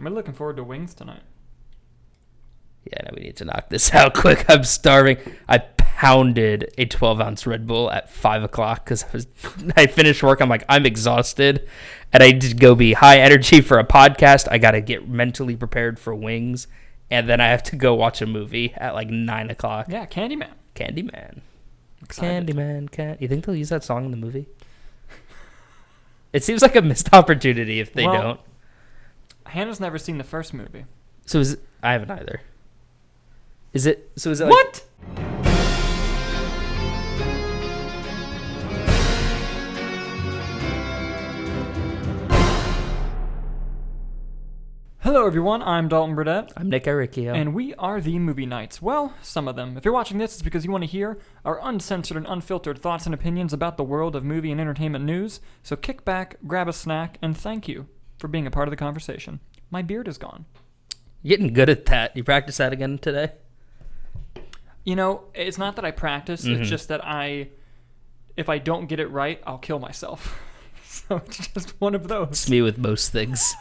I'm really looking forward to wings tonight. Yeah, no, we need to knock this out quick. I'm starving. I pounded a 12-ounce Red Bull at 5 o'clock because I finished work. I'm like, I'm exhausted. And I did go be high energy for a podcast. I got to get mentally prepared for wings. And then I have to go watch a movie at like 9 o'clock. Yeah, Candyman. Excited. Candyman. You think they'll use that song in the movie? It seems like a missed opportunity if they don't. Hannah's never seen the first movie. So I haven't either. Is it like... What? Hello everyone, I'm Dalton Burdett. I'm Nick Aricchio. And we are the Movie Nights. Well, some of them. If you're watching this, it's because you want to hear our uncensored and unfiltered thoughts and opinions about the world of movie and entertainment news. So kick back, grab a snack, and thank you for being a part of the conversation. My beard is gone. You're getting good at that. You practice that again today? You know, it's not that I practice, it's just that if I don't get it right, I'll kill myself. So it's just one of those. It's me with most things.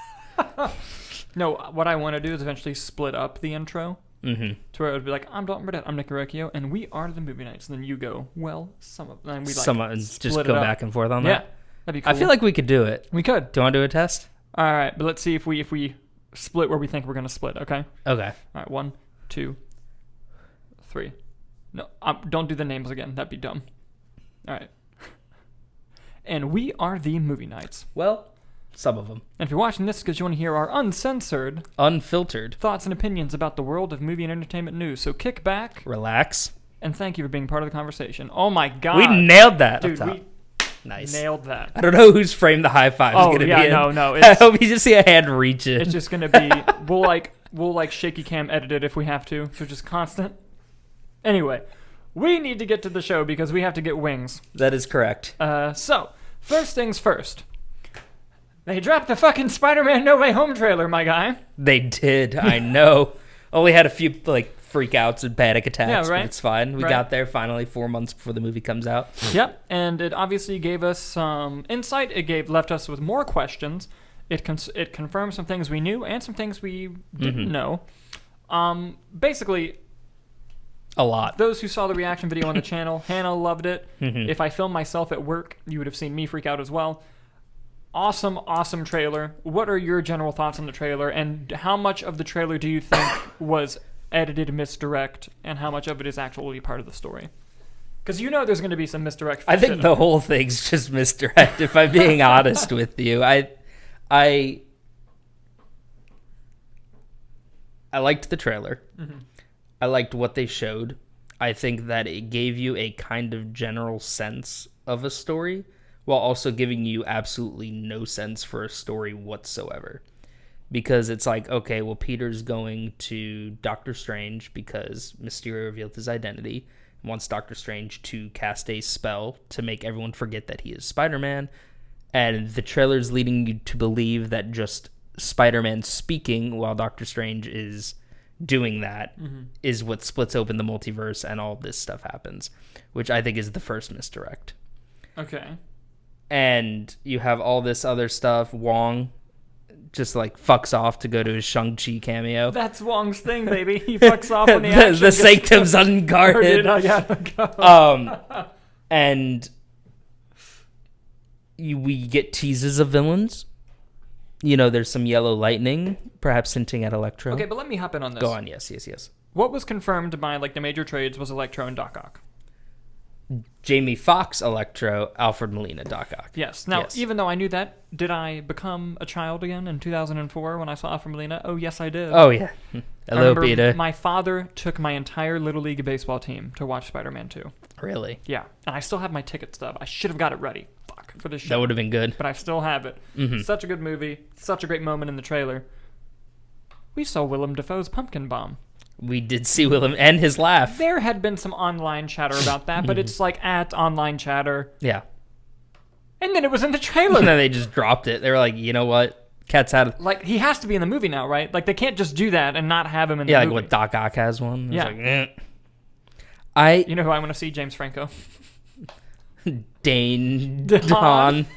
No, what I want to do is eventually split up the intro to where it would be like, I'm Dalton Burdett, I'm Nick Aricchio, and we are the Movie Nights. And then you go, well, some of them. We like just go back and forth on that. Yeah, that'd be cool. I feel like we could do it. We could. Do you want to do a test? All right, but let's see if we split where we think we're going to split, okay? Okay. All right, 1, 2, 3. No, don't do the names again. That'd be dumb. All right. And we are the Movie Nights. Well, some of them. And if you're watching this because you want to hear our uncensored, unfiltered thoughts and opinions about the world of movie and entertainment news. So kick back, relax, and thank you for being part of the conversation. Oh my God. We nailed that. Dude, nice. Nailed that. I don't know whose frame the high five is going to be in. No. I hope you just see a hand reach in. It's just going to be, we'll shaky cam edit it if we have to. So just constant. Anyway, we need to get to the show because we have to get wings. That is correct. So, first things first. They dropped the fucking Spider-Man No Way Home trailer, my guy. They did, I know. Only had a few freakouts and panic attacks, yeah, right? But it's fine. We got there finally 4 months before the movie comes out. Yep, and it obviously gave us some insight. It left us with more questions. It confirmed some things we knew and some things we didn't know. Basically, a lot. Those who saw the reaction video on the channel, Hannah loved it. If I filmed myself at work, you would have seen me freak out as well. Awesome trailer. What are your general thoughts on the trailer, and how much of the trailer do you think was edited misdirect, and how much of it is actually part of the story? Because you know there's going to be some misdirect. I think the whole thing's just misdirect, if I'm being honest with you. I liked the trailer. I liked what they showed. I think that it gave you a kind of general sense of a story, while also giving you absolutely no sense for a story whatsoever. Because it's like, okay, well, Peter's going to Doctor Strange because Mysterio revealed his identity and wants Doctor Strange to cast a spell to make everyone forget that he is Spider-Man. And the trailer's leading you to believe that just Spider-Man speaking while Doctor Strange is doing that is what splits open the multiverse and all this stuff happens, which I think is the first misdirect. Okay. And you have all this other stuff. Wong just fucks off to go to his Shang-Chi cameo. That's Wong's thing, baby. He fucks off when the action the sanctum's unguarded. I gotta go. And we get teases of villains. You know, there's some yellow lightning, perhaps hinting at Electro. Okay, but let me hop in on this. Go on, yes. What was confirmed by the major trades was Electro and Doc Ock. Jamie Foxx, Electro, Alfred Molina, Doc Ock. Yes. Now, even though I knew that, did I become a child again in 2004 when I saw Alfred Molina? Oh, yes, I did. Oh, yeah. Hello, Peter. My father took my entire Little League baseball team to watch Spider-Man 2. Really? Yeah. And I still have my ticket stub. I should have got it ready. Fuck, for this show. That would have been good. But I still have it. Such a good movie. Such a great moment in the trailer. We saw Willem Dafoe's Pumpkin Bomb. We did see Willem and his laugh. There had been some online chatter about that, but it's at online chatter. Yeah. And then it was in the trailer. And then they just dropped it. They were like, you know what? Cat's out of... he has to be in the movie now, right? They can't just do that and not have him in the movie. Yeah, what Doc Ock has one. Yeah. You know who I want to see? James Franco. Dane DeHaan.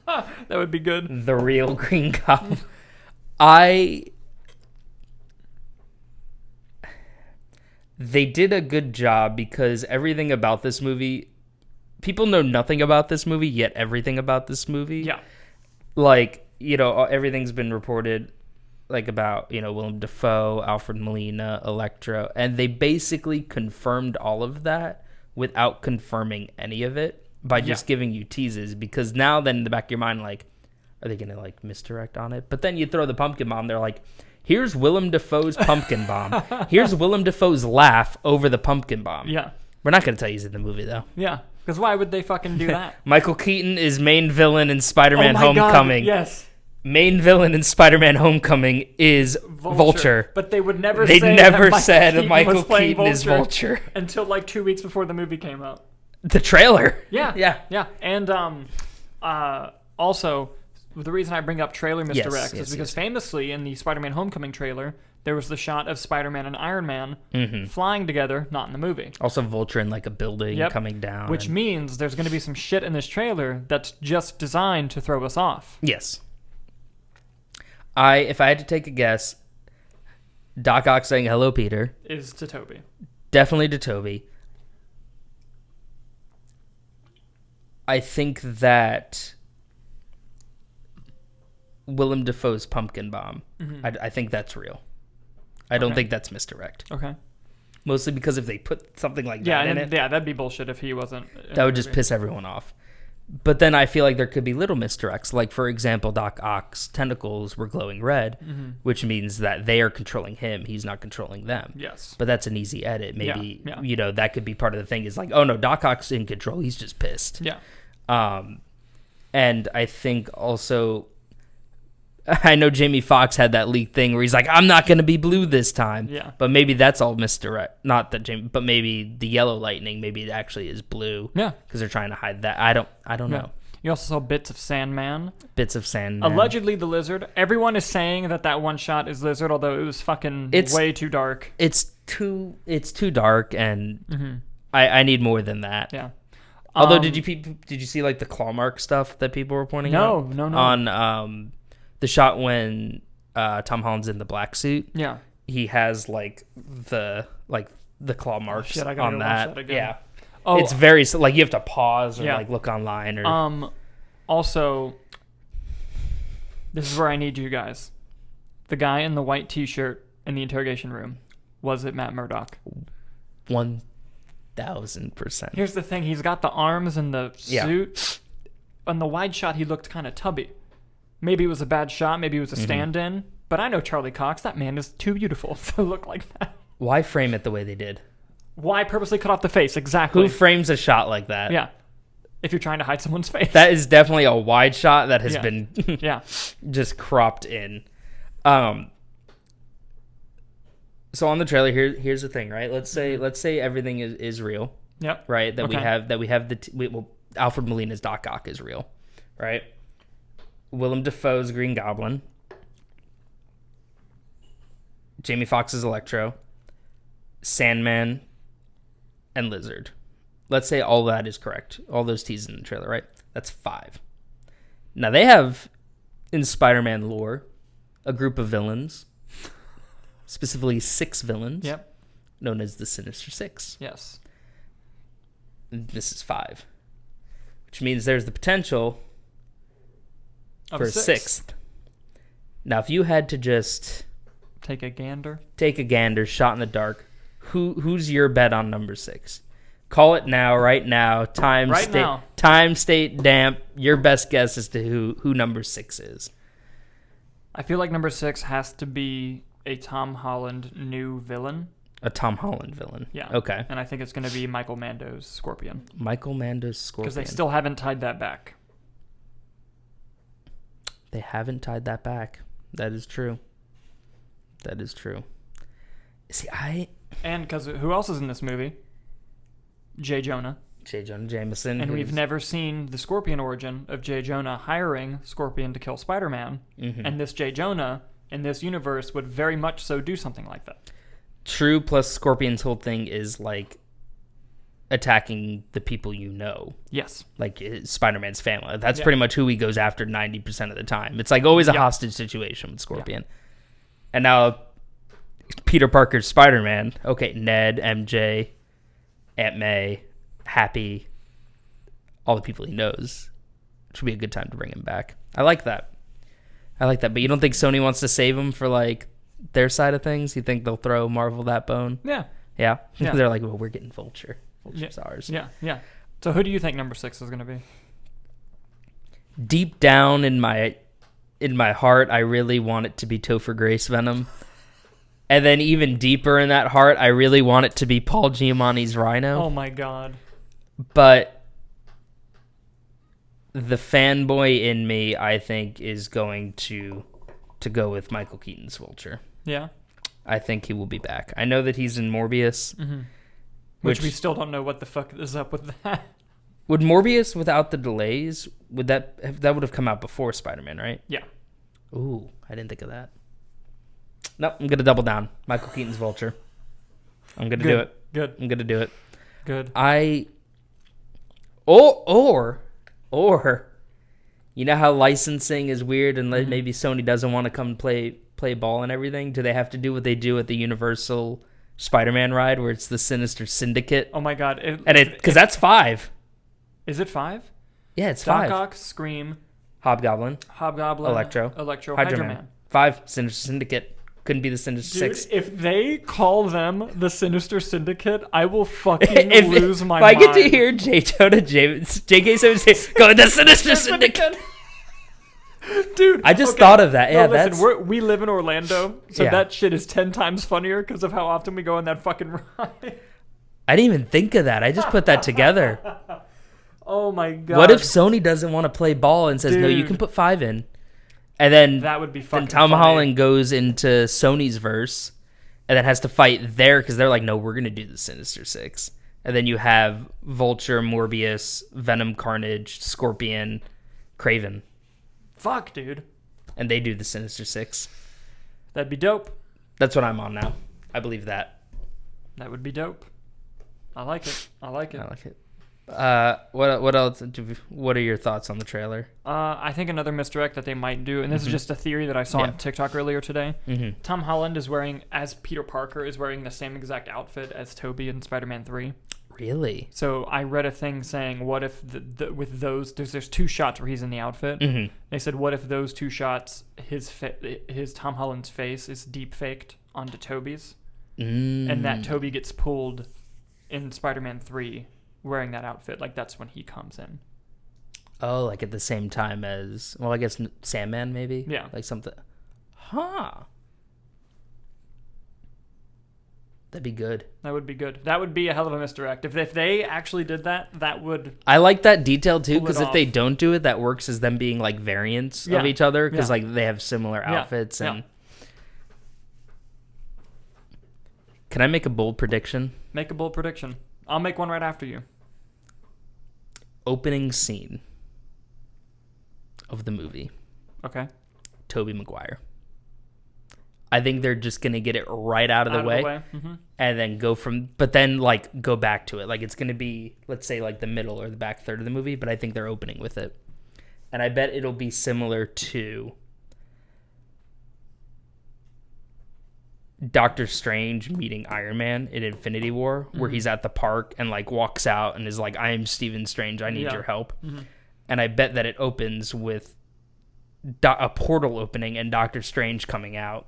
That would be good. The real Green Goblin. I they did a good job because everything about this movie, people know nothing about this movie, yet everything about this movie. Yeah. Like, everything's been reported, like, about, Willem Dafoe, Alfred Molina, Electro, and they basically confirmed all of that without confirming any of it by just giving you teases, because now then in the back of your mind, like, are they going to, like, misdirect on it? But then you throw the pumpkin bomb, they're like, here's Willem Dafoe's pumpkin bomb. Here's Willem Dafoe's laugh over the pumpkin bomb. Yeah. We're not going to tell you he's in the movie, though. Yeah. Because why would they fucking do that? Michael Keaton is main villain in Spider-Man Homecoming. God, yes. Main villain in Spider-Man Homecoming is Vulture. But they would never They say never that said Michael Keaton Vulture is Vulture. until like 2 weeks before the movie came out. The trailer. Yeah. And also, the reason I bring up trailer misdirects is because famously in the Spider-Man Homecoming trailer, there was the shot of Spider-Man and Iron Man flying together, not in the movie. Also Vulture in like a building coming down. Which means there's going to be some shit in this trailer that's just designed to throw us off. Yes. If I had to take a guess, Doc Ock saying hello, Peter. Is to Toby. Definitely to Toby. I think that Willem Dafoe's pumpkin bomb, I think that's real. I don't think that's misdirect. Okay. Mostly because if they put something like that in it. Yeah, that'd be bullshit if he wasn't. That would just piss everyone off. But then I feel like there could be little misdirects. Like, for example, Doc Ock's tentacles were glowing red, which means that they are controlling him. He's not controlling them. Yes. But that's an easy edit. Maybe, that could be part of the thing is like, oh, no, Doc Ock's in control. He's just pissed. Yeah. And I think also, I know Jamie Foxx had that leaked thing where he's like, I'm not going to be blue this time. Yeah. But maybe that's all misdirect. Not that but maybe the yellow lightning, maybe it actually is blue. Yeah. Because they're trying to hide that. I don't know. You also saw bits of Sandman. Allegedly the Lizard. Everyone is saying that one shot is Lizard, although it was fucking way too dark. It's too dark, and I need more than that. Yeah. Although, did you see like the claw mark stuff that people were pointing out? No. On the shot when Tom Holland's in the black suit. Yeah. He has like the claw marks I gotta on go that. watch that again. Yeah. Oh, it's very like you have to pause or like look online or. Also, this is where I need you guys. The guy in the white T-shirt in the interrogation room, was it Matt Murdock? 1,000%. Here's the thing: he's got the arms and the suit. On the wide shot, he looked kind of tubby. Maybe it was a bad shot. Maybe it was a stand-in. But I know Charlie Cox. That man is too beautiful to look like that. Why frame it the way they did? Why purposely cut off the face? Exactly. Who frames a shot like that? Yeah. If you're trying to hide someone's face. That is definitely a wide shot that has been just cropped in. So on the trailer, here's the thing, right? Let's say everything is real. Yep. Right? That we have Alfred Molina's Doc Ock is real, right? Willem Dafoe's Green Goblin. Jamie Foxx's Electro. Sandman. And Lizard. Let's say all that is correct. All those teasers in the trailer, right? That's 5. Now they have, in Spider-Man lore, a group of villains. Specifically 6 villains. Yep. Known as the Sinister Six. Yes. This is 5. Which means there's the potential of for a 6th. Now, if you had to just... Take a gander, shot in the dark, who's your bet on number 6? Call it now, right now. Time, state, damp. Your best guess as to who number 6 is. I feel like number 6 has to be a Tom Holland new villain. A Tom Holland villain. Yeah. Okay. And I think it's going to be Michael Mando's Scorpion. Because they still haven't tied that back. They haven't tied that back. That is true. See, And because who else is in this movie? J. Jonah Jameson. And we've never seen the Scorpion origin of J. Jonah hiring Scorpion to kill Spider-Man. And this J. Jonah in this universe would very much so do something like that. True, plus Scorpion's whole thing is like attacking the people you know. Yes. Like Spider-Man's family. That's pretty much who he goes after 90% of the time. It's like always a hostage situation with Scorpion. And now Peter Parker's Spider-Man. Okay, Ned, MJ, Aunt May, Happy, all the people he knows. Which would be a good time to bring him back. I like that. But you don't think Sony wants to save him for like their side of things? You think they'll throw Marvel that bone? Yeah. They're like, well, we're getting Vulture. Vulture's ours. Yeah. So who do you think number 6 is going to be? Deep down in my heart, I really want it to be Topher Grace Venom. And then even deeper in that heart, I really want it to be Paul Giamatti's Rhino. Oh my god. But the fanboy in me, I think, is going to go with Michael Keaton's Vulture. Yeah. I think he will be back. I know that he's in Morbius. Mm-hmm. Which we still don't know what the fuck is up with that. Would Morbius, without the delays, would that have come out before Spider-Man, right? Yeah. Ooh, I didn't think of that. Nope, I'm going to double down. Michael Keaton's Vulture. I'm going to do it. Good. I'm going to do it. Good. Or you know how licensing is weird and maybe Sony doesn't want to come play ball and everything? Do they have to do what they do at the Universal Spider-Man ride where it's the Sinister Syndicate? Oh my god. Because that's 5. Is it 5? Yeah, it's 5. Doc Ock, Scream, Hobgoblin, Electro, Hydro Man. 5, Sinister Syndicate. Couldn't be the Sinister Six. If they call them the Sinister Syndicate, I will fucking lose my mind. If I get to hear JK7 go, the Sinister Syndicate. Dude, I just thought of that. Yeah, listen, we live in Orlando, so that shit is 10 times funnier because of how often we go on that fucking ride. I didn't even think of that. I just put that together. Oh my god. What if Sony doesn't want to play ball and says, no, you can put 5 in? And then that would be fucking Tom funny. Holland goes into Sony's verse and then has to fight there because they're like, no, we're going to do the Sinister Six. And then you have Vulture, Morbius, Venom, Carnage, Scorpion, Kraven. Fuck, dude. And they do the Sinister Six. That'd be dope. That's what I'm on now. I believe that. That would be dope. I like it. What else? What are your thoughts on the trailer? I think another misdirect that they might do, and this is just a theory that I saw on TikTok earlier today. Mm-hmm. Tom Holland is wearing, as Peter Parker, is wearing the same exact outfit as Tobey in Spider-Man 3. Really? So I read a thing saying, what if with those, there's 2 shots where he's in the outfit. Mm-hmm. They said, what if those 2 shots, his Tom Holland's face is deep faked onto Tobey's, and that Tobey gets pulled in Spider-Man 3 wearing that outfit, like that's when he comes in. Oh, like at the same time as, well, I guess Sandman maybe? Yeah. Like something. Huh. That'd be good. That would be good. That would be a hell of a misdirect. If they actually did that, that would... I like that detail too, because if off. they don't do it, that works as them being like variants of each other, because like they have similar outfits. And Can I make a bold prediction? Make a bold prediction. I'll make one right after you. Opening scene of the movie. Okay. Tobey Maguire. I think they're just going to get it right out of the way. Mm-hmm. And then go back to it. Like it's going to be, let's say like the middle or the back third of the movie, but I think they're opening with it. And I bet it'll be similar to Doctor Strange meeting Iron Man in Infinity War, where he's at the park and like walks out and is like, I am Stephen Strange, I need your help. Mm-hmm. And I bet that it opens with a portal opening and Doctor Strange coming out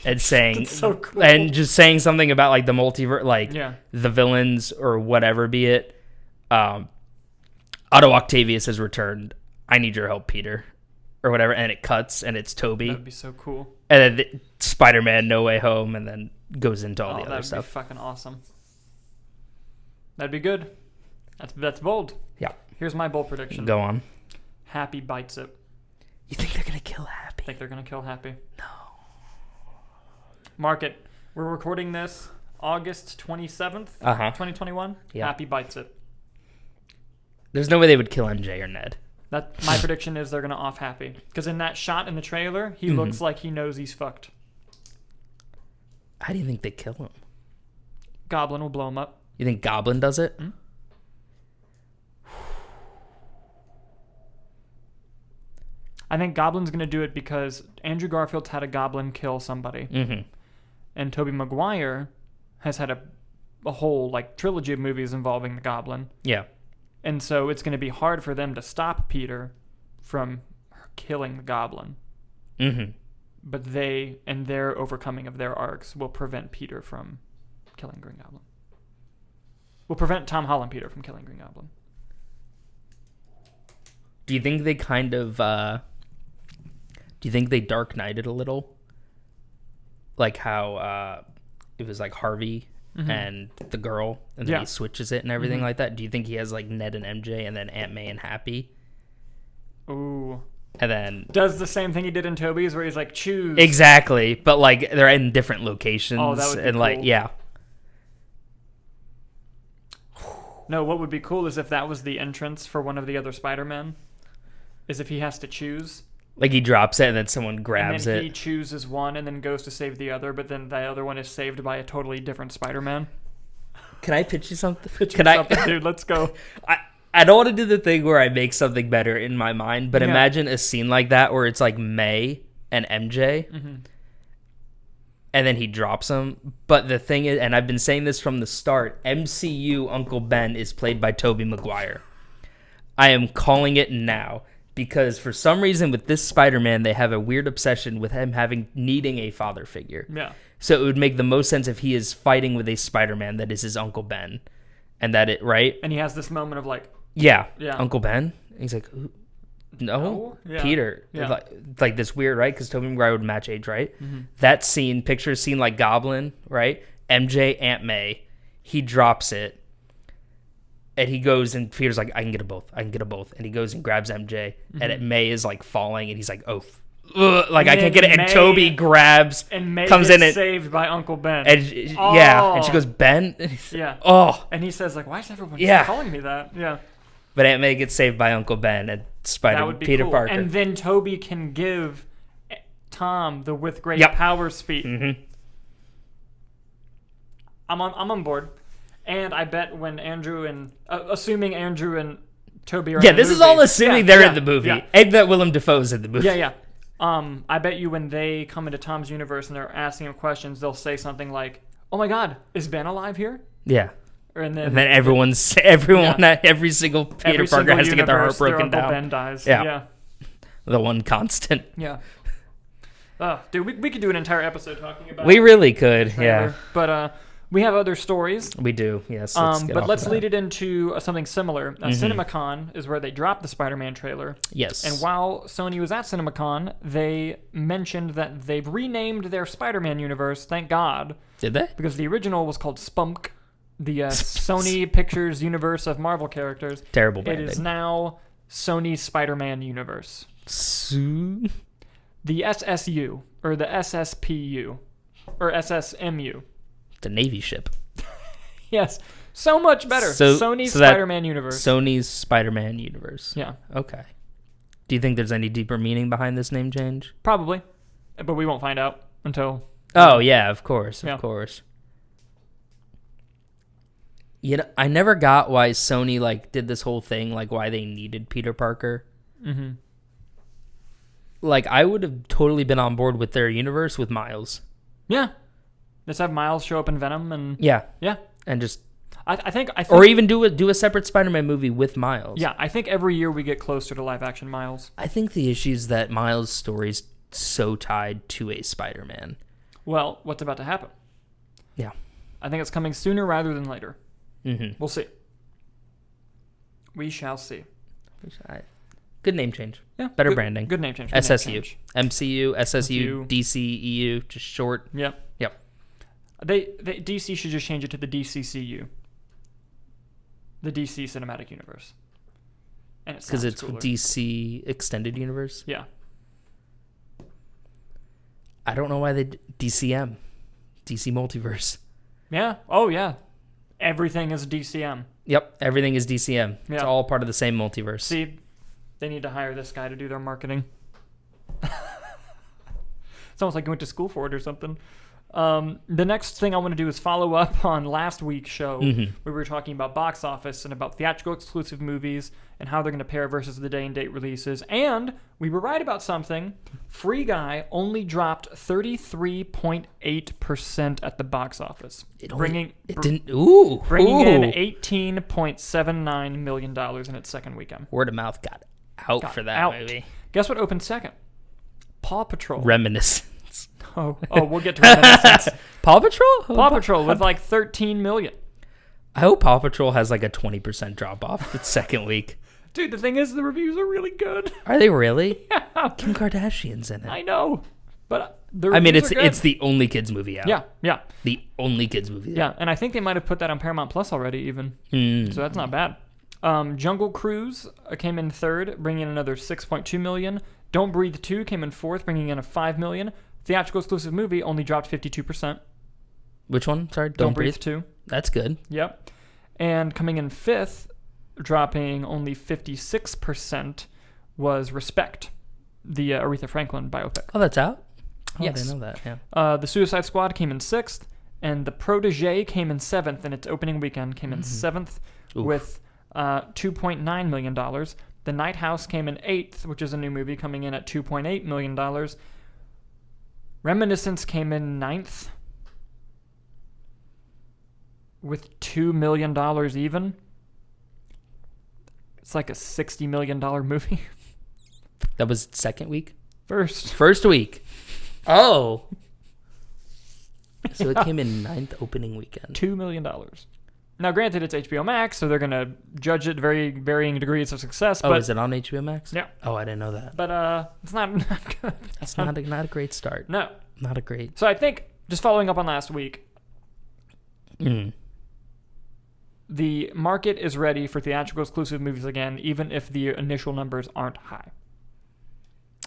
and saying, so cool. And just saying something about like the multiverse, like the villains or whatever be it. Otto Octavius has returned. I need your help, Peter, or whatever. And it cuts and it's Tobey. That'd be so cool. And then Spider-Man No Way Home, and then goes into all the other stuff. That'd be fucking awesome. That'd be good. That's bold. Yeah. Here's my bold prediction. Go on. Happy bites it. You think they're gonna kill Happy? Think they're gonna kill Happy? No. Mark it. We're recording this August 27th, 2021. Yeah. Happy bites it. There's no way they would kill MJ or Ned. My prediction is they're gonna off Happy, because in that shot in the trailer, he looks like he knows he's fucked. How do you think they kill him? Goblin will blow him up. You think Goblin does it? Mm-hmm. I think Goblin's gonna do it because Andrew Garfield's had a Goblin kill somebody, and Tobey Maguire has had a whole like trilogy of movies involving the Goblin. Yeah. And so it's going to be hard for them to stop Peter from killing the Goblin. Mm-hmm. But they and their overcoming of their arcs will prevent Peter from killing Green Goblin. Will prevent Tom Holland Peter from killing Green Goblin. Do you think they kind of do you think they Dark Knighted a little? Like how it was like Harvey and the girl, and then he switches it and everything like that. Do you think he has like Ned and MJ and then Aunt May and Happy? Ooh. And then does the same thing he did in Toby's, where he's like, choose. Exactly, but like they're in different locations. Oh, that would be and cool. Like, yeah. No, what would be cool is if that was the entrance for one of the other Spider-Men. Is if he has to choose. Like he drops it and then someone grabs and then it. He chooses one and then goes to save the other, but then the other one is saved by a totally different Spider-Man. Can I pitch you something? Dude, let's go. I don't want to do the thing where I make something better in my mind, but imagine a scene like that where it's like May and MJ, and then he drops them. But the thing is, and I've been saying this from the start, MCU Uncle Ben is played by Tobey Maguire. I am calling it now. Because for some reason with this Spider-Man, they have a weird obsession with him needing a father figure. Yeah. So it would make the most sense if he is fighting with a Spider-Man that is his Uncle Ben. And that it, right? And he has this moment of like... Yeah. Yeah. Uncle Ben? And he's like, no? Yeah. Peter. Yeah. Like this weird, right? Because Tobey Maguire would match age, right? That scene, picture a scene like Goblin, right? MJ, Aunt May. He drops it. And he goes, and Peter's like, I can get them both. And he goes and grabs MJ. And May is like falling, and he's like, oh, like I can't get it. And Toby grabs, and May comes gets in, saved by Uncle Ben. And yeah, and she goes, Ben. Yeah. Oh. And he says like, why is everyone calling me that? Yeah. But Aunt May gets saved by Uncle Ben and Peter cool. Parker. And then Toby can give Tom the with great power speech. I'm on board. And I bet when Andrew and... assuming Andrew and Toby are in the movie... this is all assuming they're in the movie. Yeah. And that Willem Dafoe's in the movie. Yeah. I bet you when they come into Tom's universe and they're asking him questions, they'll say something like, oh my god, is Ben alive here? Yeah. And then every single Peter Parker has to get their heart broken down. Ben dies. Yeah. The one constant. Yeah. Dude, we could do an entire episode talking about We really could, yeah. But we have other stories. We do, yes. Let's lead it into something similar. CinemaCon is where they dropped the Spider-Man trailer. Yes. And while Sony was at CinemaCon, they mentioned that they've renamed their Spider-Man universe, thank God. Did they? Because the original was called Spunk, the Sony Pictures universe of Marvel characters. Terrible branding. It is now Sony's Spider-Man universe. The SSU, or the SSPU, or SSMU. The Navy ship. Yes. So much better. Sony's Spider-Man universe. Sony's Spider-Man universe. Yeah. Okay. Do you think there's any deeper meaning behind this name change? Probably. But we won't find out until... Oh, yeah, of course. Of course. You know, I never got why Sony, like, did this whole thing, like, why they needed Peter Parker. Like, I would have totally been on board with their universe with Miles. Yeah. Let's have Miles show up in Venom and... Yeah. Yeah. And just... I think or even do a separate Spider-Man movie with Miles. Yeah, I think every year we get closer to live-action Miles. I think the issue is that Miles' story's so tied to a Spider-Man. Well, what's about to happen? Yeah. I think it's coming sooner rather than later. Mm-hmm. We'll see. We shall see. Good name change. Yeah. Better branding. Good name change. SSU. MCU, SSU, DC, EU, just short. Yep. DC should just change it to the DCCU. The DC Cinematic Universe. And because it's cooler. DC Extended Universe? Yeah. I don't know why they... DCM. DC Multiverse. Yeah. Oh, yeah. Everything is DCM. Yep. Everything is DCM. Yeah. It's all part of the same multiverse. See, they need to hire this guy to do their marketing. It's almost like he went to school for it or something. The next thing I want to do is follow up on last week's show Mm-hmm. where we were talking about box office and about theatrical exclusive movies and how they're going to pair versus the day and date releases. And we were right about something. Free Guy only dropped 33.8% at the box office, bringing in $18.79 million in its second weekend. Word of mouth got out for that movie. Guess what opened second? Paw Patrol. Reminiscence. Oh, we'll get to Reminiscence. Paw Patrol? Paw Patrol with like 13 million. I hope Paw Patrol has like a 20% drop off its second week. Dude, the thing is, the reviews are really good. Are they really? Yeah. Kim Kardashian's in it. I know. But the reviews are good. It's the only kids movie out. Yeah. The only kids movie out. Yeah, and I think they might have put that on Paramount Plus already even. So that's not bad. Jungle Cruise came in third, bringing in another 6.2 million. Don't Breathe 2 came in fourth, bringing in a 5 million. Theatrical exclusive movie only dropped 52%. Which one? Sorry, Don't Breathe 2. That's good. Yep. And coming in fifth, dropping only 56%, was Respect, the Aretha Franklin biopic. Oh, that's out? Oh, Yes. I didn't know that. Yeah. The Suicide Squad came in sixth, and The Protégé came in seventh, and its opening weekend came in seventh with $2.9 million. The Night House came in eighth, which is a new movie, coming in at $2.8 million. Reminiscence came in ninth with $2 million even. It's like a $60 million movie. That was second week? First week. Oh. So it came in ninth opening weekend. $2 million. Now, granted, it's HBO Max, so they're going to judge it varying degrees of success. Oh, but, is it on HBO Max? Yeah. Oh, I didn't know that. But it's not good. That's not a great start. No. Not a great. So I think, just following up on last week, the market is ready for theatrical exclusive movies again, even if the initial numbers aren't high.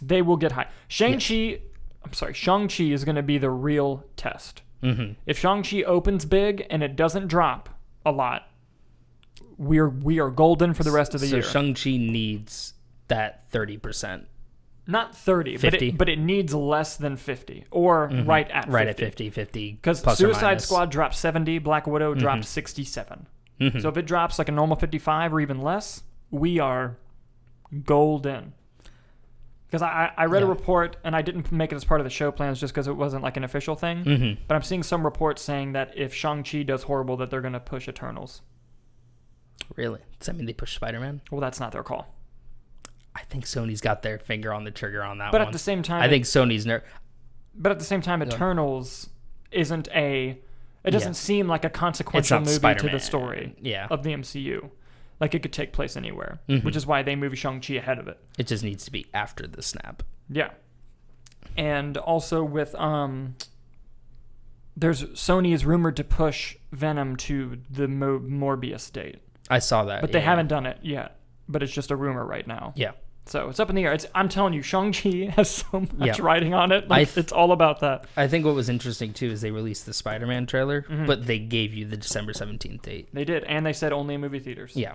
They will get high. Shang-Chi is going to be the real test. Mm-hmm. If Shang-Chi opens big and it doesn't drop a lot, we are golden for the rest of the year. So Shang-Chi needs that 30%. Not 30, 50. but it needs less than 50, or right at 50. Right at 50. Because Suicide Squad dropped 70, Black Widow dropped 67. Mm-hmm. So if it drops like a normal 55 or even less, we are golden. Because I read a report, and I didn't make it as part of the show plans just because it wasn't like an official thing, but I'm seeing some reports saying that if Shang-Chi does horrible, that they're going to push Eternals. Really? Does that mean they push Spider-Man? Well, that's not their call. I think Sony's got their finger on the trigger on that But one. at the same time... I think Sony's... But at the same time, Eternals isn't a... It doesn't seem like a consequential movie Spider-Man. to the story of the MCU. Like, it could take place anywhere, which is why they move Shang-Chi ahead of it. It just needs to be after the snap. Yeah. And also with... Sony is rumored to push Venom to the Morbius date. I saw that. But they haven't done it yet. But it's just a rumor right now. Yeah. So it's up in the air. I'm telling you, Shang-Chi has so much writing on it. It's all about that. I think what was interesting, too, is they released the Spider-Man trailer, but they gave you the December 17th date. They did. And they said only in movie theaters. Yeah.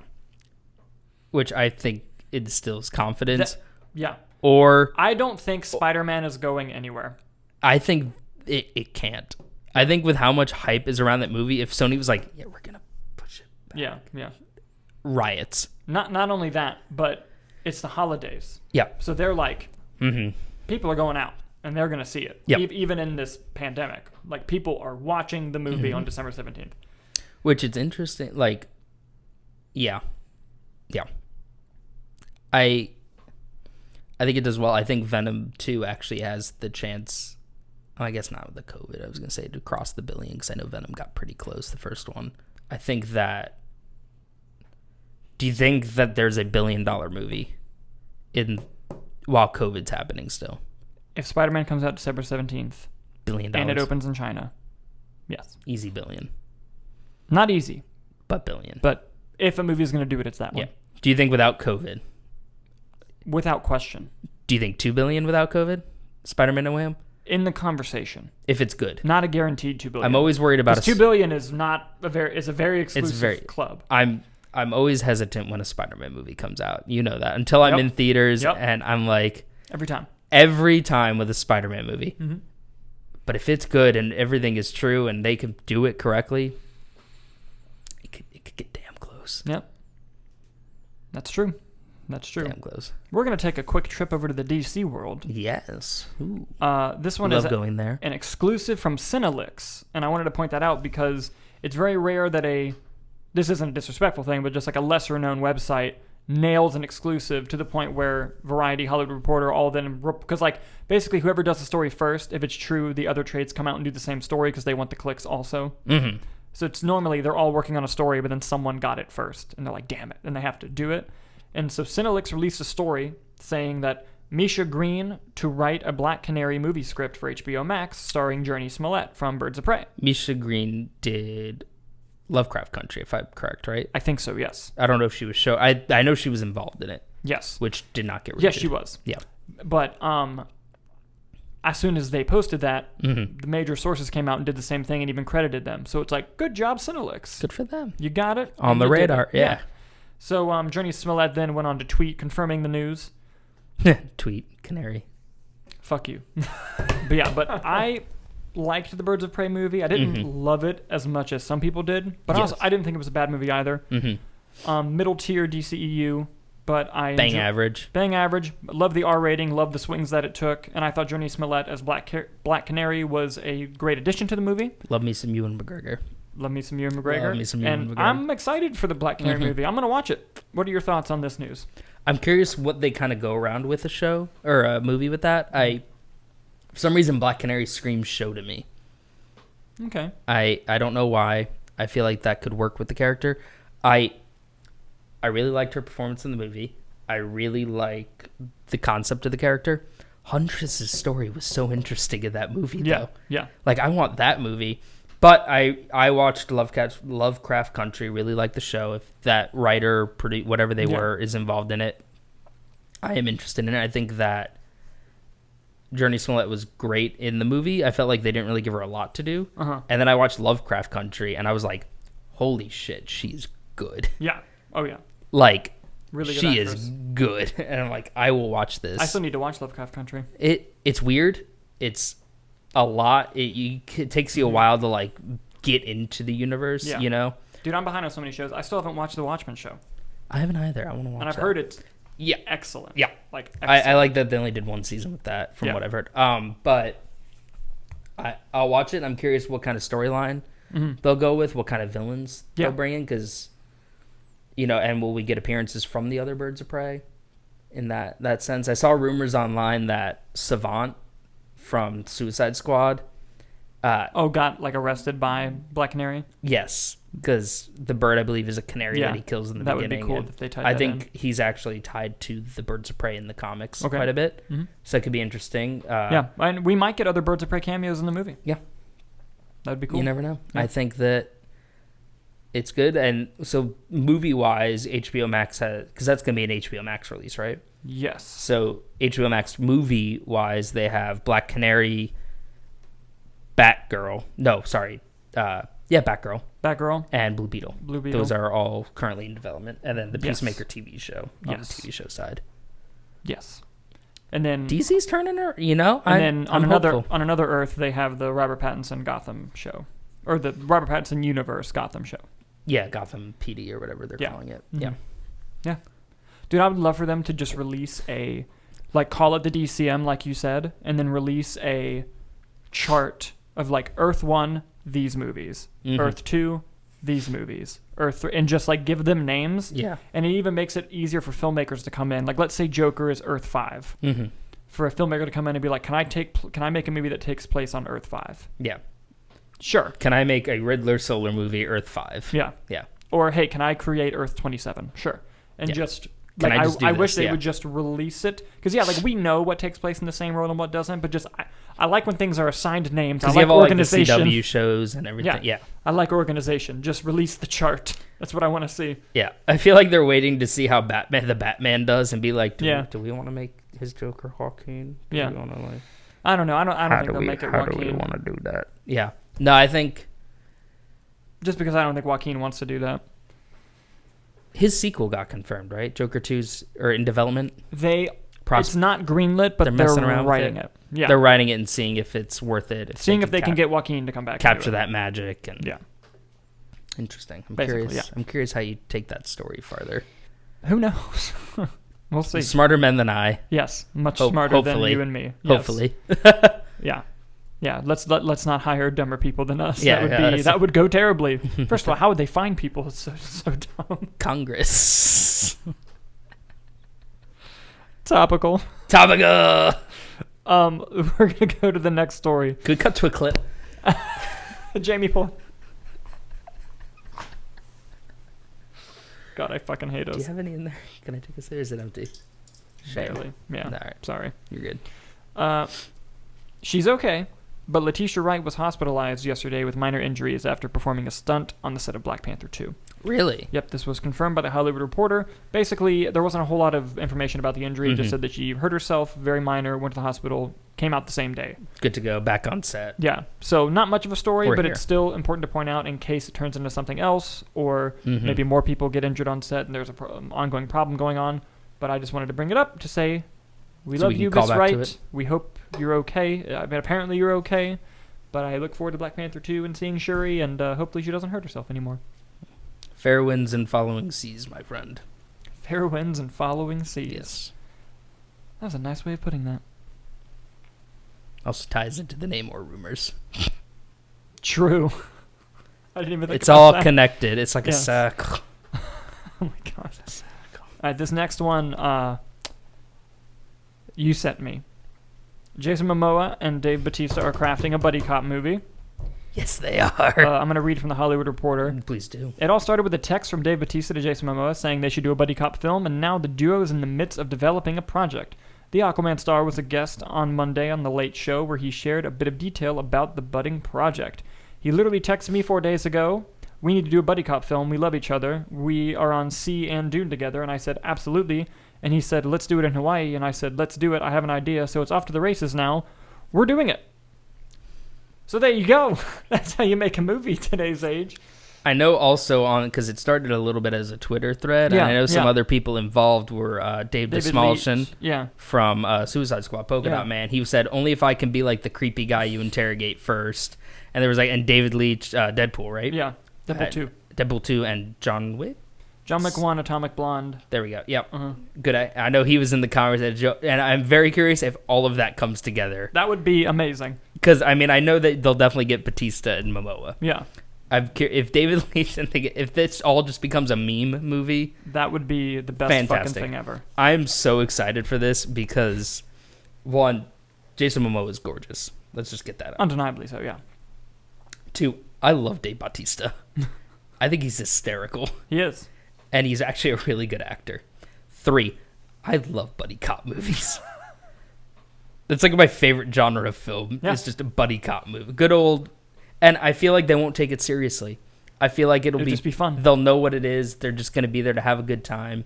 Which I think instills confidence. Yeah. Or... I don't think Spider-Man is going anywhere. I think it can't. I think with how much hype is around that movie, if Sony was like, yeah, we're going to push it back. Yeah. Riots. Not only that, but it's the holidays. Yeah. So they're like, people are going out and they're going to see it. Yep. Even in this pandemic. Like, people are watching the movie on December 17th. Which is interesting. Like, yeah. I think it does well. I think Venom 2 actually has the chance... I guess not with the COVID. I was going to say to cross the billion because I know Venom got pretty close, the first one. I think that... Do you think that there's a $1 billion movie while COVID's happening still? If Spider-Man comes out December 17th... $1 billion. And it opens in China. Yes. Easy billion. Not easy. But billion. But if a movie is going to do it, it's that one. Yeah. Do you think without COVID? Without question. Do you think $2 billion without COVID? Spider-Man and Wham? In the conversation. If it's good. Not a guaranteed $2 billion. I'm always worried about $2 billion is not a very exclusive club. I'm always hesitant when a Spider-Man movie comes out. You know that. Until I'm in theaters and I'm like... Every time with a Spider-Man movie. But if it's good and everything is true and they can do it correctly, it could get damn close. Yep. That's true. That's true. Damn close. We're going to take a quick trip over to the DC world. Yes. Ooh. This one Love is going there. an exclusive from Cinelix. And I wanted to point that out because it's very rare that this isn't a disrespectful thing, but just like a lesser known website nails an exclusive to the point where Variety, Hollywood Reporter, all of them, because like basically whoever does the story first, if it's true, the other trades come out and do the same story because they want the clicks also. Mm-hmm. So it's normally they're all working on a story, but then someone got it first and they're like, damn it, and they have to do it. And so Cinelix released a story saying that Misha Green to write a Black Canary movie script for HBO Max starring Jurnee Smollett from Birds of Prey. Misha Green did Lovecraft Country, if I'm correct, right? I think so, yes. I don't know if she was I know she was involved in it. Yes. Which did not get Yes, she was. Yeah. But as soon as they posted that, Mm-hmm. the major sources came out and did the same thing and even credited them. So it's like, good job, Cinelix. Good for them. You got it. On the radar, yeah. So Jurnee Smollett then went on to tweet confirming the news. Tweet, Canary. Fuck you. but I liked the Birds of Prey movie. I didn't love it as much as some people did, but also I didn't think it was a bad movie either. Mm-hmm. Middle tier DCEU, but I Bang average. Bang average. Love the R rating. Love the swings that it took, and I thought Jurnee Smollett as Black Canary was a great addition to the movie. Love me some Ewan McGregor. Love me some Ewan McGregor. Love me some Ewan McGregor. I'm excited for the Black Canary movie. I'm gonna watch it. What are your thoughts on this news? I'm curious what they kind of go around with a show or a movie with that. For some reason, Black Canary screams show to me. Okay. I don't know why. I feel like that could work with the character. I really liked her performance in the movie. I really like the concept of the character. Huntress' story was so interesting in that movie, though. Yeah. Like, I want that movie. But I watched Lovecraft Country, really liked the show. If that writer, whatever they were, is involved in it, I am interested in it. I think that Jurnee Smollett was great in the movie. I felt like they didn't really give her a lot to do. And then I watched Lovecraft Country, and I was like, holy shit, she's good. Yeah. Oh, yeah. Like, really good she actress. is good. And I'm like, I will watch this. I still need to watch Lovecraft Country. It's weird. It's a lot. It takes you a while to like get into the universe, you know? Dude, I'm behind on so many shows. I still haven't watched The Watchmen show. I haven't either. I want to watch it. And I've heard it's Yeah. excellent. Yeah. Like, excellent. I like that they only did one season with that, from what I've heard. But I'll watch it. I'm curious what kind of storyline they'll go with, what kind of villains they'll bring in, because, you know, and will we get appearances from the other Birds of Prey in that sense? I saw rumors online that Savant from Suicide Squad got like arrested by Black Canary. Yes, because the bird, I believe, is a canary that he kills in the beginning. That would be cool if they tied I that think in. He's actually tied to the Birds of Prey in the comics quite a bit, so it could be interesting. And we might get other Birds of Prey cameos in the movie. Yeah, that'd be cool. You never know. Yeah. I think that it's good, and so movie-wise, HBO Max has, because that's going to be an HBO Max release, right? Yes. So HBO Max movie-wise, they have Black Canary, Batgirl. No, sorry. Batgirl, and Blue Beetle. Those are all currently in development. And then the Peacemaker TV show on the TV show side. Yes. And then DC's turning her, you know? And then on another Earth, they have the Robert Pattinson Gotham show. Or the Robert Pattinson Universe Gotham show. Yeah, Gotham PD or whatever they're calling it. Mm-hmm. Yeah. Dude, I would love for them to just release call it the DCM, like you said, and then release a chart of like Earth 1, these movies. Earth 2, these movies. Earth 3, and just like give them names. Yeah. And it even makes it easier for filmmakers to come in. Like, let's say Joker is Earth 5. For a filmmaker to come in and be like, can I make a movie that takes place on Earth 5? Yeah. Sure. Can I make a Riddler Solar movie, Earth 5? Yeah. Yeah. Or, hey, can I create Earth 27? Sure. And just... I wish they would just release it. Because, like, we know what takes place in the same world and what doesn't, but just, I like when things are assigned names. Because I you like have all, organization. like, the CW shows and everything. Yeah. I like organization. Just release the chart. That's what I want to see. Yeah. I feel like they're waiting to see how the Batman does and be like, do we want to make his Joker Joaquin? I don't know. I don't think they'll make it Joaquin. How do we want to do that? Yeah. No, I think... Just because I don't think Joaquin wants to do that. His sequel got confirmed, right? Joker 2's in development. It's not greenlit, but they're writing it. Yeah, they're writing it and seeing if it's worth it. Seeing if they can get Joaquin to come back. Capture that magic. And yeah. Interesting. Basically, I'm curious how you take that story farther. Who knows? We'll see. Smarter men than I. Yes, much smarter than you and me. Yes. Hopefully. Yeah. Let's not hire dumber people than us. Yeah, that would go terribly. First of all, how would they find people? It's so dumb. Congress. Topical. We're gonna go to the next story. Could cut to a clip. Jamie pull. God, I fucking hate us. Do you have any in there? Can I take this? Or is it empty? Barely. Yeah. All right. Sorry. You're good. She's okay, but Letitia Wright was hospitalized yesterday with minor injuries after performing a stunt on the set of Black Panther 2. Really? Yep, this was confirmed by the Hollywood Reporter. Basically, there wasn't a whole lot of information about the injury. It just said that she hurt herself, very minor, went to the hospital, came out the same day. Good to go, back on set. Yeah, so not much of a story, but it's still important to point out in case it turns into something else, or maybe more people get injured on set and there's an ongoing problem going on. But I just wanted to bring it up to say, we love you, Miss Wright. We hope you're okay. I mean, apparently you're okay, but I look forward to Black Panther 2 and seeing Shuri, and hopefully she doesn't hurt herself anymore. Fair winds and following seas, my friend. Fair winds and following seas. Yes. That was a nice way of putting that. Also ties into the Namor rumors. True. I didn't even think it's about all that. connected. It's like a circle. Oh my god. All right, this next one you sent me. Jason Momoa and Dave Bautista are crafting a buddy cop movie. Yes, they are. I'm going to read from the Hollywood Reporter. Please do. It all started with a text from Dave Bautista to Jason Momoa saying they should do a buddy cop film, and now the duo is in the midst of developing a project. The Aquaman star was a guest on Monday on The Late Show, where he shared a bit of detail about the budding project. He literally texted me 4 days ago, "We need to do a buddy cop film. We love each other. We are on Sea and Dune together." And I said, "Absolutely." And he said, "Let's do it in Hawaii." And I said, "Let's do it. I have an idea." So it's off to the races now. We're doing it. So there you go. That's how you make a movie today's age. I know also because it started a little bit as a Twitter thread. And I know some other people involved were David Smolshin from Suicide Squad, Polka Dot Man. He said, "Only if I can be like the creepy guy you interrogate first." And there was and David Leitch, Deadpool, right? Yeah, Deadpool 2. Deadpool 2 and John Wick? John McWan, Atomic Blonde. There we go. Yep. Good. I know he was in the conversation, and I'm very curious if all of that comes together. That would be amazing. Because, I mean, I know that they'll definitely get Bautista and Momoa. Yeah. If David Leitch, if this all just becomes a meme movie, that would be the best fucking thing ever. I'm so excited for this because, one, Jason Momoa is gorgeous. Let's just get that out. Undeniably so, yeah. 2, I love Dave Bautista. I think he's hysterical. He is. And he's actually a really good actor. 3, I love buddy cop movies. That's like my favorite genre of film. Yeah. It's just a buddy cop movie. Good old... And I feel like they won't take it seriously. I feel like it'll just be fun. They'll know what it is. They're just going to be there to have a good time.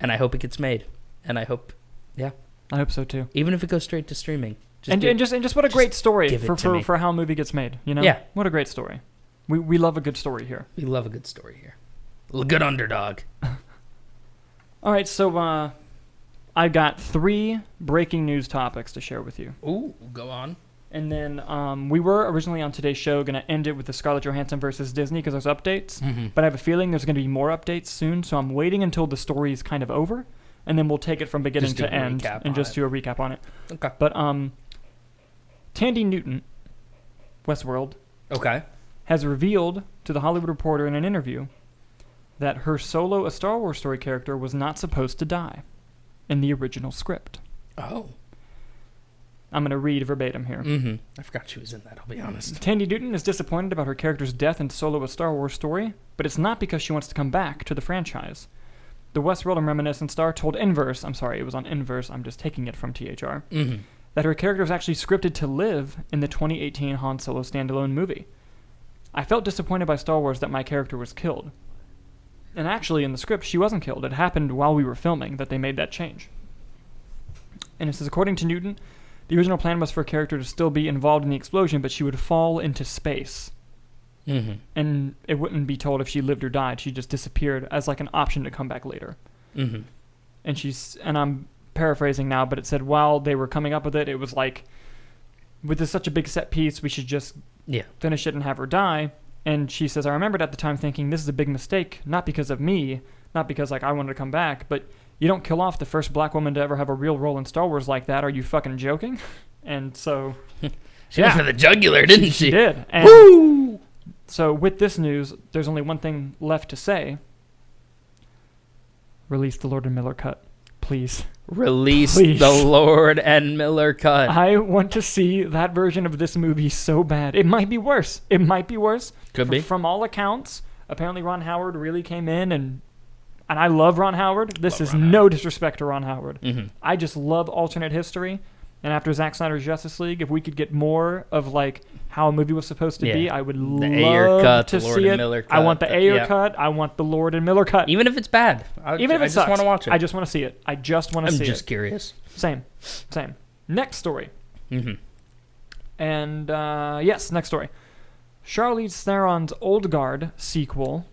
And I hope it gets made. And I hope... Yeah. I hope so too. Even if it goes straight to streaming. Just what a great story for how a movie gets made. You know? Yeah. What a great story. We love a good story here. We love a good story here. A good underdog. All right, so I got 3 breaking news topics to share with you. Ooh, go on. And then we were originally on today's show going to end it with the Scarlett Johansson versus Disney because there's updates. But I have a feeling there's going to be more updates soon, so I'm waiting until the story is kind of over, and then we'll take it from beginning to end and just do a recap on it. Okay. But Tandy Newton, Westworld, has revealed to the Hollywood Reporter in an interview that her Solo, a Star Wars story character, was not supposed to die in the original script. Oh. I'm going to read verbatim here. I forgot she was in that, I'll be honest. Tandy Newton is disappointed about her character's death in Solo, a Star Wars story, but it's not because she wants to come back to the franchise. The Westworld and Reminiscence star told Inverse, I'm sorry, it was on Inverse, I'm just taking it from THR, that her character was actually scripted to live in the 2018 Han Solo standalone movie. I felt disappointed by Star Wars that my character was killed. And actually, in the script, she wasn't killed. It happened while we were filming that they made that change. And it says, according to Newton, the original plan was for a character to still be involved in the explosion, but she would fall into space. And it wouldn't be told if she lived or died. She just disappeared as like an option to come back later. and I'm paraphrasing now, but it said while they were coming up with it, it was like, with this such a big set piece, we should just finish it and have her die. And she says, I remembered at the time thinking, this is a big mistake, not because of me, not because like I wanted to come back, but you don't kill off the first black woman to ever have a real role in Star Wars like that. Are you fucking joking? And so... She went for the jugular, didn't she? She did. And woo! So with this news, there's only one thing left to say. Release the Lord and Miller cut. Please. Release the Lord and Miller cut. I want to see that version of this movie so bad. It might be worse. Could be. From all accounts, apparently Ron Howard really came in and I love Ron Howard. This is no disrespect to Ron Howard. Mm-hmm. I just love alternate history. And after Zack Snyder's Justice League, if we could get more of like how a movie was supposed to be, I would love to see it. Miller cut, I want the Ayer cut. I want the Lord and Miller cut. Even if it's bad. Even if it I sucks. just want to watch it. I just want to see it. I'm just curious. Same. Next story. Mm-hmm. And yes, next story. Charlize Theron's Old Guard sequel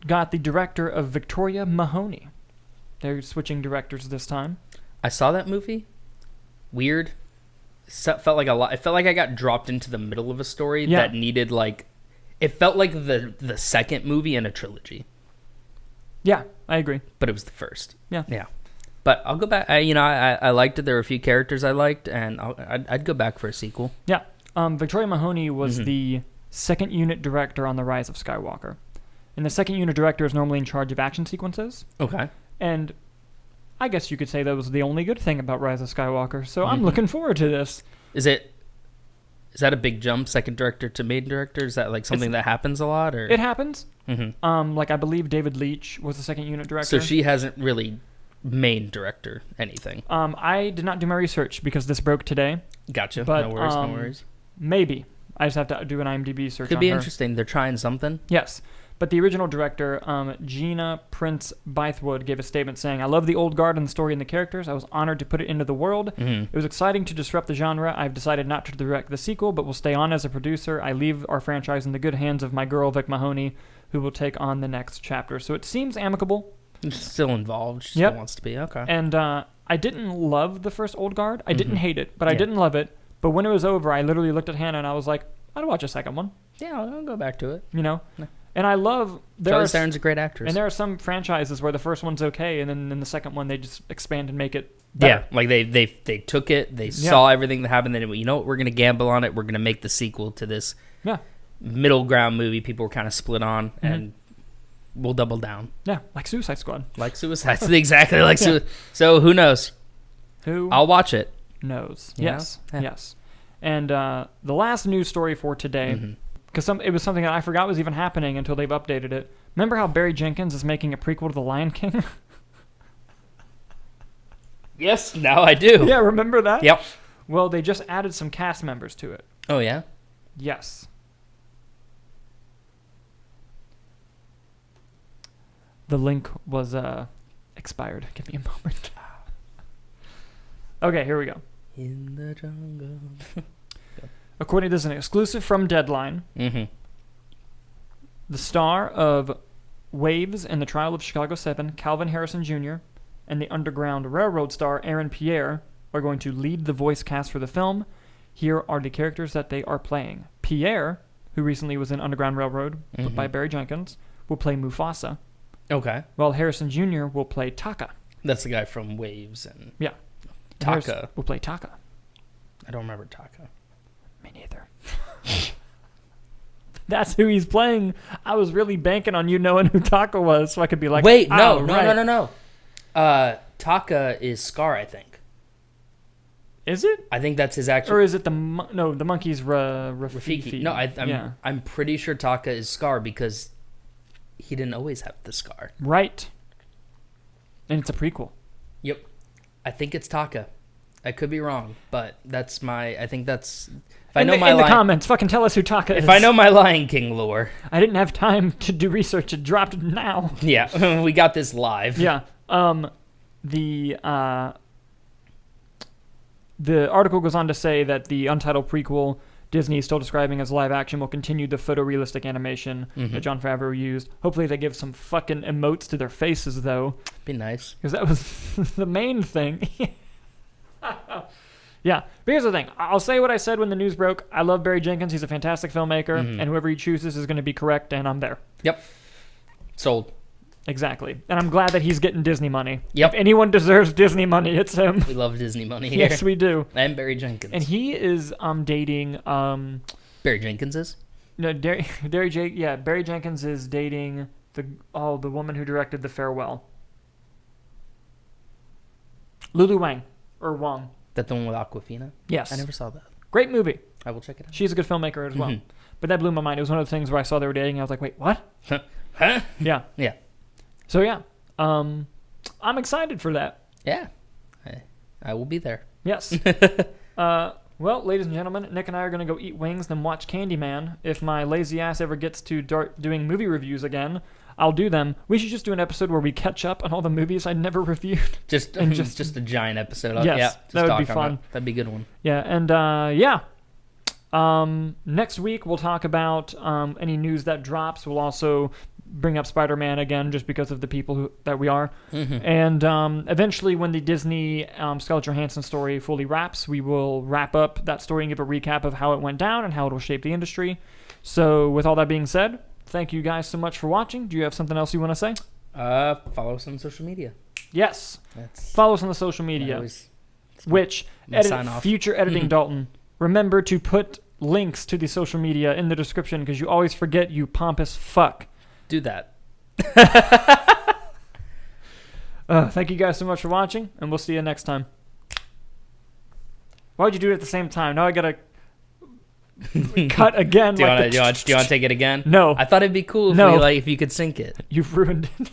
got the director of Victoria Mahoney. They're switching directors this time. I saw that movie. Weird. Felt like a lot. It felt like I got dropped into the middle of a story that needed like. It felt like the second movie in a trilogy. Yeah, I agree. But it was the first. Yeah. But I'll go back. I liked it. There were a few characters I liked, and I'd go back for a sequel. Yeah. Victoria Mahoney was the second unit director on The Rise of Skywalker. And the second unit director is normally in charge of action sequences. Okay. And I guess you could say that was the only good thing about Rise of Skywalker. So I'm looking forward to this. Is that a big jump, second director to main director? Is that like something that happens a lot? Or? It happens. Mm-hmm. Like I believe David Leitch was the second unit director. So she hasn't really main director anything. I did not do my research because this broke today. Gotcha. But, no worries. Maybe. I just have to do an IMDb search Could on be her. Interesting. They're trying something. Yes. But the original director, Gina Prince Bythewood, gave a statement saying, I love the Old Guard and the story and the characters. I was honored to put it into the world. Mm-hmm. It was exciting to disrupt the genre. I've decided not to direct the sequel, but will stay on as a producer. I leave our franchise in the good hands of my girl, Vic Mahoney, who will take on the next chapter. So it seems amicable. Still involved. She still wants to be. Okay. And I didn't love the first Old Guard. I didn't hate it, but I didn't love it. But when it was over, I literally looked at Hannah and I was like, I'd watch a second one. Yeah, I'll go back to it. You know? Yeah. And I love... Charlize Theron's a great actress. And there are some franchises where the first one's okay, and then in the second one they just expand and make it better. Yeah, like they took it, they saw everything that happened, then you know what, we're going to gamble on it, we're going to make the sequel to this middle ground movie people were kind of split on, and we'll double down. Yeah, like Suicide Squad. Exactly like Suicide. So who knows? I'll watch it. Knows. You yes. know? Yeah. Yes. And the last news story for today... Because it was something that I forgot was even happening until they've updated it. Remember how Barry Jenkins is making a prequel to The Lion King? Yes, now I do. Yeah, remember that? Yep. Well, they just added some cast members to it. Oh, yeah? Yes. The link was expired. Give me a moment. Okay, here we go. In the jungle. According to this, an exclusive from Deadline, the star of Waves and the Trial of Chicago 7, Calvin Harrison Jr., and the Underground Railroad star Aaron Pierre are going to lead the voice cast for the film. Here are the characters that they are playing. Pierre, who recently was in Underground Railroad by Barry Jenkins, will play Mufasa. Okay. While Harrison Jr. will play Taka. That's the guy from Waves and... Yeah. Taka. Will play Taka. I don't remember Taka. Me neither. That's who he's playing. I was really banking on you knowing who Taka was, so I could be like, wait, no. Taka is Scar, I think. Is it? I think that's his actual... Or is it the monkey's Rafiki? No, I'm pretty sure Taka is Scar because he didn't always have the scar. Right. And it's a prequel. Yep. I think it's Taka. I could be wrong, but that's my... I think that's... In the comments, fucking tell us who Taka is. If I know my Lion King lore. I didn't have time to do research. It dropped now. Yeah, we got this live. Yeah. The article goes on to say that the Untitled prequel Disney is still describing as live action will continue the photorealistic animation that Jon Favreau used. Hopefully they give some fucking emotes to their faces, though. Be nice. Because that was the main thing. Yeah, but here's the thing. I'll say what I said when the news broke. I love Barry Jenkins. He's a fantastic filmmaker, and whoever he chooses is going to be correct, and I'm there. Yep. Sold. Exactly. And I'm glad that he's getting Disney money. Yep. If anyone deserves Disney money, it's him. We love Disney money here. Yes, we do. And Barry Jenkins. And he is dating... Barry Jenkins is? No, Barry Jenkins is dating the woman who directed The Farewell. Lulu Wang. Or Wong. That the one with Aquafina? Yes. I never saw that. Great movie. I will check it out. She's a good filmmaker as well. But that blew my mind. It was one of the things where I saw they were dating and I was like, wait, what? Huh? Yeah. Yeah. So yeah. I'm excited for that. Yeah. I will be there. Yes. Well, ladies and gentlemen, Nick and I are going to go eat wings, then watch Candyman. If my lazy ass ever gets to doing movie reviews again, I'll do them. We should just do an episode where we catch up on all the movies I never reviewed. Just a giant episode. Yes, yeah, that would be fun. That'd be a good one. Yeah, and next week we'll talk about any news that drops. We'll also bring up Spider-Man again just because of the people that we are. And eventually when the Disney Scarlett Johansson story fully wraps, we will wrap up that story and give a recap of how it went down and how it will shape the industry. So with all that being said, thank you guys so much for watching. Do you have something else you want to say? Follow us on social media. Yes. Follow us on the social media. Future editing Dalton. Remember to put links to the social media in the description because you always forget, you pompous fuck. Do that. Thank you guys so much for watching, and we'll see you next time. Why would you do it at the same time? Now I gotta cut again. Do you want to take it again? No. I thought it'd be cool if you could sync it. You've ruined it.